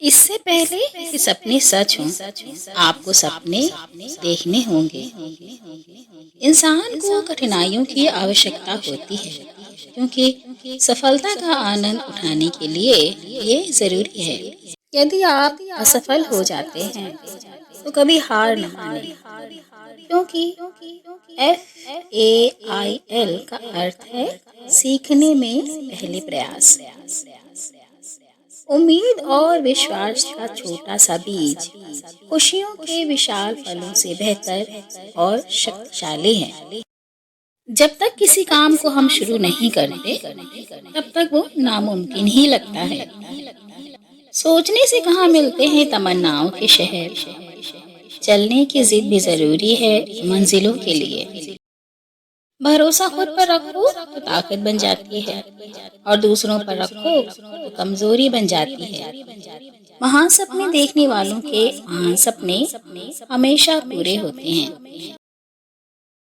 इससे पहले कि सपने सच हों, आपको सपने देखने होंगे। इंसान को कठिनाइयों की आवश्यकता होती है, क्योंकि सफलता का आनंद उठाने के लिए ये ज़रूरी है। यदि आप असफल हो जाते हैं, तो कभी हार न मानें, क्योंकि FAIL का अर्थ है सीखने में पहले प्रयास। उम्मीद और विश्वास का छोटा सा बीज खुशियों के विशाल फलों से बेहतर और शक्तिशाली है। जब तक किसी काम को हम शुरू नहीं करते, तब तक वो नामुमकिन ही लगता है। सोचने से कहाँ मिलते हैं तमन्नाओं के शहर। चलने की जिद भी जरूरी है मंजिलों के लिए। भरोसा खुद पर रखो तो ताकत बन जाती है, और दूसरों पर रखो तो कमजोरी बन जाती है। महान सपने देखने वालों के महान सपने हमेशा पूरे होते हैं।